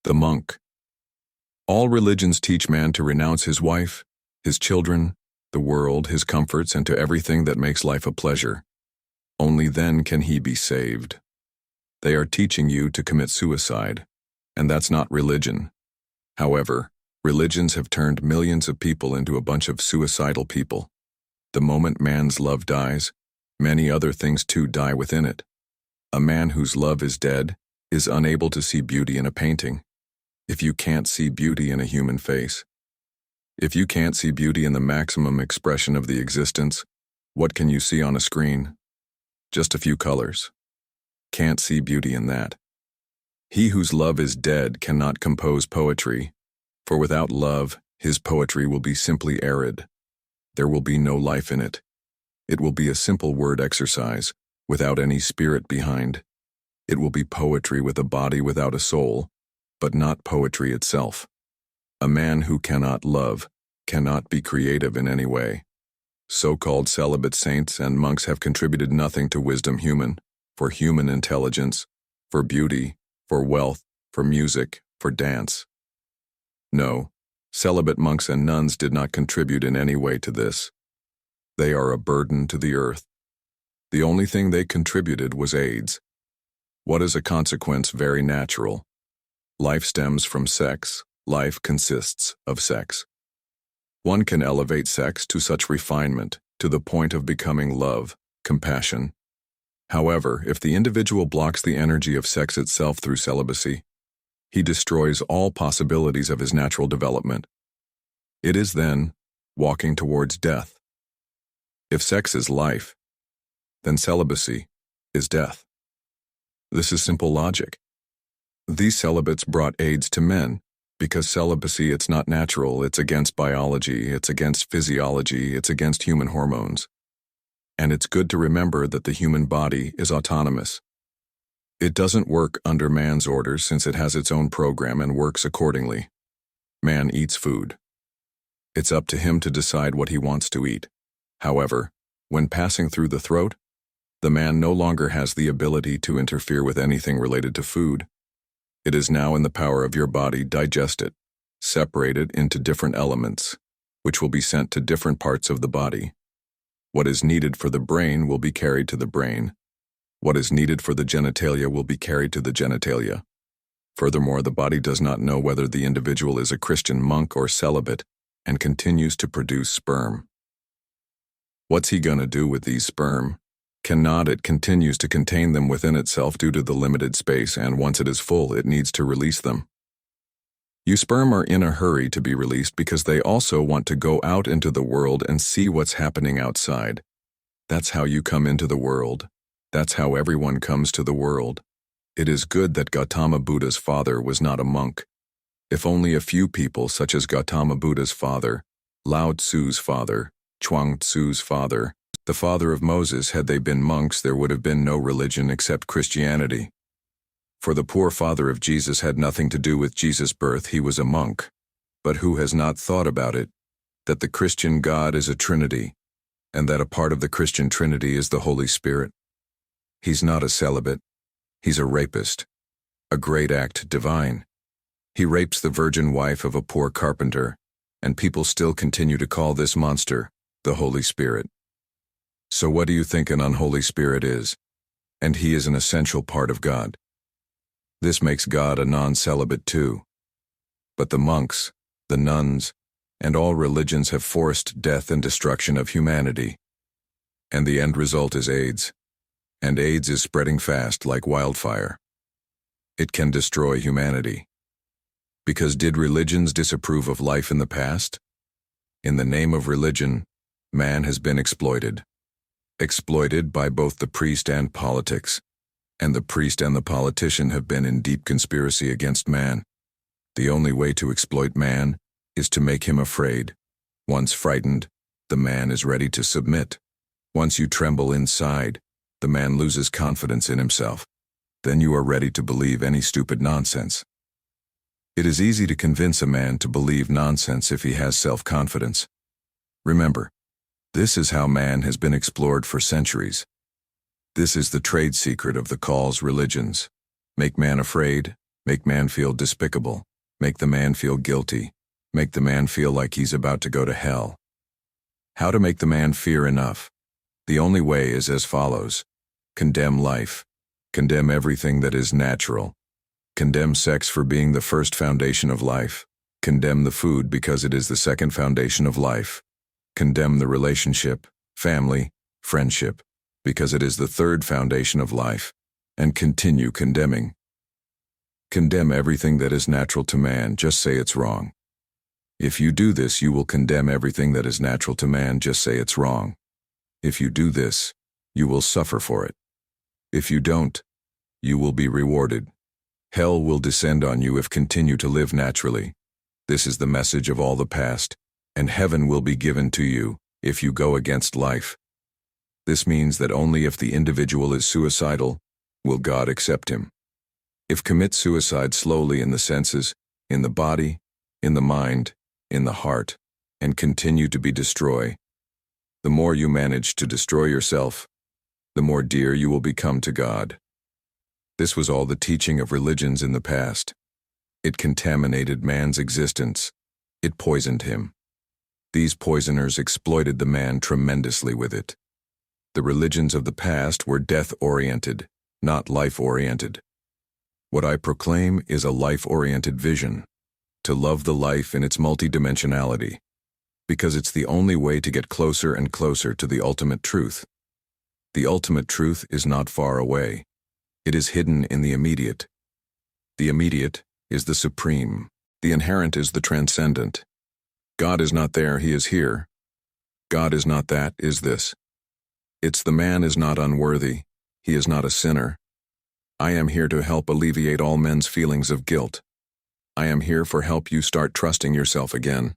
The monk. All religions teach man to renounce his wife, his children, the world, his comforts, and to everything that makes life a pleasure. Only then can he be saved. They are teaching you to commit suicide, and that's not religion. However, religions have turned millions of people into a bunch of suicidal people. The moment man's love dies, many other things too die within it. A man whose love is dead is unable to see beauty in a painting. If you can't see beauty in a human face, if you can't see beauty in the maximum expression of the existence, what can you see on a screen? Just a few colors. Can't see beauty in that. He whose love is dead cannot compose poetry, for without love, his poetry will be simply arid. There will be no life in it. It will be a simple word exercise, without any spirit behind. It will be poetry with a body without a soul, but not poetry itself. A man who cannot love cannot be creative in any way. So-called celibate saints and monks have contributed nothing to wisdom human, for human intelligence, for beauty, for wealth, for music, for dance. No, celibate monks and nuns did not contribute in any way to this. They are a burden to the earth. The only thing they contributed was AIDS. What is a consequence very natural? Life stems from sex. Life consists of sex. One can elevate sex to such refinement, to the point of becoming love, compassion. However, if the individual blocks the energy of sex itself through celibacy, he destroys all possibilities of his natural development. It is then walking towards death. If sex is life, then celibacy is death. This is simple logic. These celibates brought AIDS to men, because celibacy, it's not natural, it's against biology, it's against physiology, it's against human hormones. And it's good to remember that the human body is autonomous. It doesn't work under man's orders since it has its own program and works accordingly. Man eats food. It's up to him to decide what he wants to eat. However, when passing through the throat, the man no longer has the ability to interfere with anything related to food. It is now in the power of your body to digest it, separate it into different elements, which will be sent to different parts of the body. What is needed for the brain will be carried to the brain. What is needed for the genitalia will be carried to the genitalia. Furthermore, the body does not know whether the individual is a Christian monk or celibate and continues to produce sperm. What's he gonna do with these sperm? Cannot, it continues to contain them within itself due to the limited space, and once it is full, it needs to release them. You sperm are in a hurry to be released because they also want to go out into the world and see what's happening outside. That's how you come into the world. That's how everyone comes to the world. It is good that Gautama Buddha's father was not a monk. If only a few people such as Gautama Buddha's father, Lao Tzu's father, Chuang Tzu's father, the father of Moses, had they been monks, there would have been no religion except Christianity. For the poor father of Jesus had nothing to do with Jesus' birth, he was a monk. But who has not thought about it, that the Christian God is a Trinity, and that a part of the Christian Trinity is the Holy Spirit? He's not a celibate, he's a rapist, a great act divine. He rapes the virgin wife of a poor carpenter, and people still continue to call this monster the Holy Spirit. So what do you think an unholy spirit is? And he is an essential part of God. This makes God a non-celibate too. But the monks, the nuns, and all religions have forced death and destruction of humanity. And the end result is AIDS. And AIDS is spreading fast like wildfire. It can destroy humanity. Because did religions disapprove of life in the past? In the name of religion, man has been exploited. Exploited by both the priest and politics. And the priest and the politician have been in deep conspiracy against man. The only way to exploit man is to make him afraid. Once frightened, the man is ready to submit. Once you tremble inside, the man loses confidence in himself. Then you are ready to believe any stupid nonsense. It is easy to convince a man to believe nonsense if he has self-confidence. Remember, this is how man has been explored for centuries. This is the trade secret of the calls religions. Make man afraid, Make man feel despicable. Make the man feel guilty. Make the man feel like he's about to go to hell. How to make the man fear enough? The only way is as follows. Condemn life. Condemn everything that is natural. Condemn sex for being the first foundation of life. Condemn the food because it is the second foundation of life. Condemn the relationship, family, friendship, because it is the third foundation of life. And continue condemning. Condemn everything that is natural to man, just say it's wrong. If you do this, you will condemn everything that is natural to man, just say it's wrong. If you do this, you will suffer for it. If you don't, you will be rewarded. Hell will descend on you if continue to live naturally. This is the message of all the past, and heaven will be given to you if you go against life. This means that only if the individual is suicidal will God accept him. If commit suicide slowly in the senses, in the body, in the mind, in the heart, and continue to be destroy, the more you manage to destroy yourself, the more dear you will become to God. This was all the teaching of religions in the past. It contaminated man's existence. It poisoned him. These poisoners exploited the man tremendously with it. The religions of the past were death-oriented, not life-oriented. What I proclaim is a life-oriented vision, to love the life in its multidimensionality, because it's the only way to get closer and closer to the ultimate truth. The ultimate truth is not far away. It is hidden in the immediate. The immediate is the supreme. The inherent is the transcendent. God is not there, he is here. God is not that, is this. It's the man is not unworthy, he is not a sinner. I am here to help alleviate all men's feelings of guilt. I am here for help you start trusting yourself again.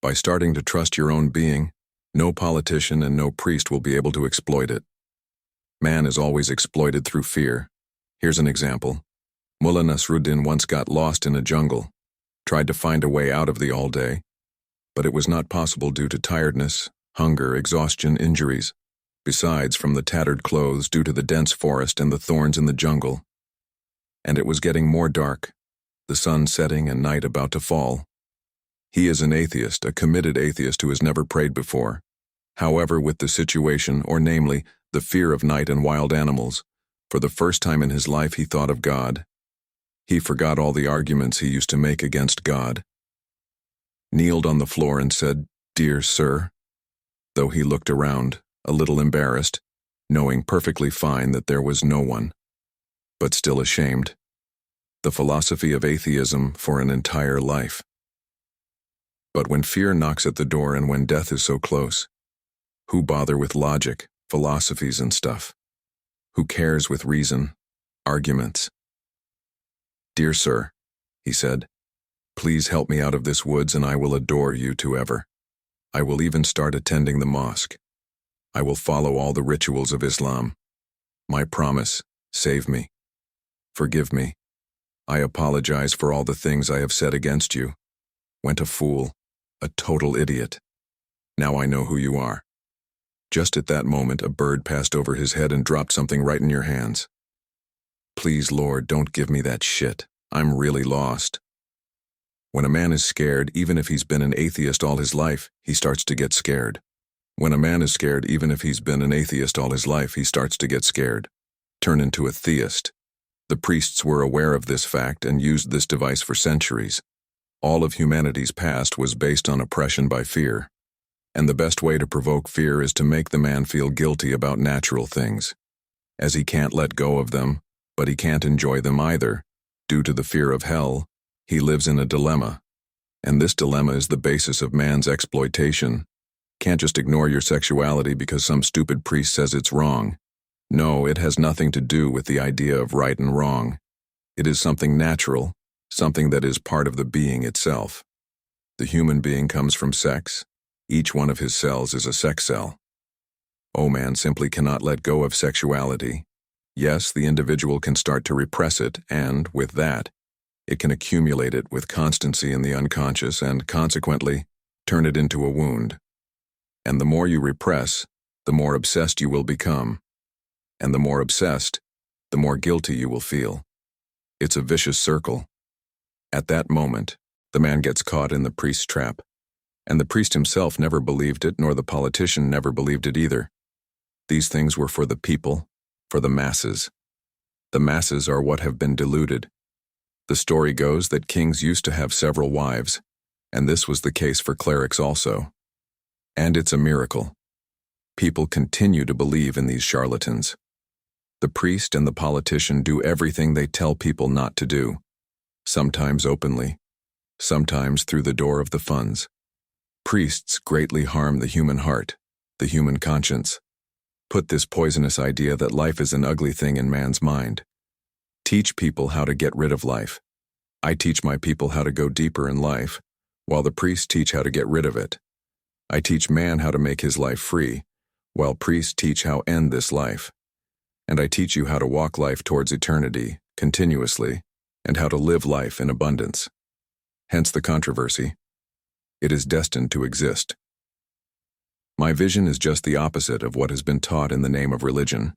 By starting to trust your own being, no politician and no priest will be able to exploit it. Man is always exploited through fear. Here's an example. Mullah Nasruddin once got lost in a jungle, tried to find a way out of the all day, but it was not possible due to tiredness, hunger, exhaustion, injuries. Besides, from the tattered clothes due to the dense forest and the thorns in the jungle. And it was getting more dark, the sun setting and night about to fall. He is an atheist, a committed atheist who has never prayed before. However, with the situation, or namely, the fear of night and wild animals, for the first time in his life he thought of God. He forgot all the arguments he used to make against God. Kneeled on the floor and said, "Dear sir," though he looked around, a little embarrassed, knowing perfectly fine that there was no one, but still ashamed. The philosophy of atheism for an entire life. But when fear knocks at the door and when death is so close, who bother with logic, philosophies and stuff? Who cares with reason, arguments? "Dear sir," he said, "please help me out of this woods and I will adore you to ever. I will even start attending the mosque. I will follow all the rituals of Islam. My promise, save me. Forgive me. I apologize for all the things I have said against you. Went a fool, a total idiot. Now I know who you are." Just at that moment, a bird passed over his head and dropped something right in your hands. "Please, Lord, don't give me that shit. I'm really lost." When a man is scared, even if he's been an atheist all his life, he starts to get scared. When a man is scared, even if he's been an atheist all his life, he starts to get scared. Turn into a theist. The priests were aware of this fact and used this device for centuries. All of humanity's past was based on oppression by fear. And the best way to provoke fear is to make the man feel guilty about natural things. As he can't let go of them, but he can't enjoy them either, due to the fear of hell, he lives in a dilemma. And this dilemma is the basis of man's exploitation. Can't just ignore your sexuality because some stupid priest says it's wrong. No, it has nothing to do with the idea of right and wrong. It is something natural, something that is part of the being itself. The human being comes from sex. Each one of his cells is a sex cell. Man simply cannot let go of sexuality. Yes, the individual can start to repress it, and, with that, it can accumulate it with constancy in the unconscious and, consequently, turn it into a wound. And the more you repress, the more obsessed you will become. And the more obsessed, the more guilty you will feel. It's a vicious circle. At that moment, the man gets caught in the priest's trap. And the priest himself never believed it, nor the politician never believed it either. These things were for the people, for the masses. The masses are what have been deluded. The story goes that kings used to have several wives, and this was the case for clerics also. And it's a miracle. People continue to believe in these charlatans. The priest and the politician do everything they tell people not to do, sometimes openly, sometimes through the door of the funds. Priests greatly harm the human heart, the human conscience. Put this poisonous idea that life is an ugly thing in man's mind. Teach people how to get rid of life. I teach my people how to go deeper in life, while the priests teach how to get rid of it. I teach man how to make his life free, while priests teach how to end this life. And I teach you how to walk life towards eternity, continuously, and how to live life in abundance. Hence the controversy. It is destined to exist. My vision is just the opposite of what has been taught in the name of religion.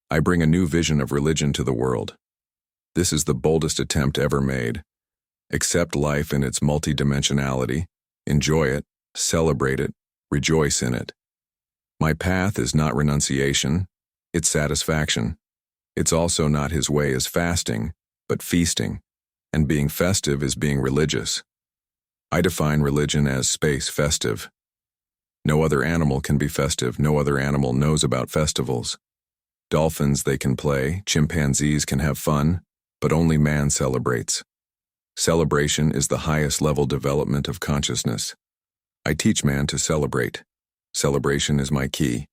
I bring a new vision of religion to the world. This is the boldest attempt ever made. Accept life in its multidimensionality, enjoy it, celebrate it, rejoice in it. My path is not renunciation, it's satisfaction. It's also not his way as fasting, but feasting, and being festive is being religious. I define religion as space festive. No other animal can be festive, no other animal knows about festivals. Dolphins they can play, chimpanzees can have fun, but only man celebrates. Celebration is the highest level development of consciousness. I teach man to celebrate. Celebration is my key.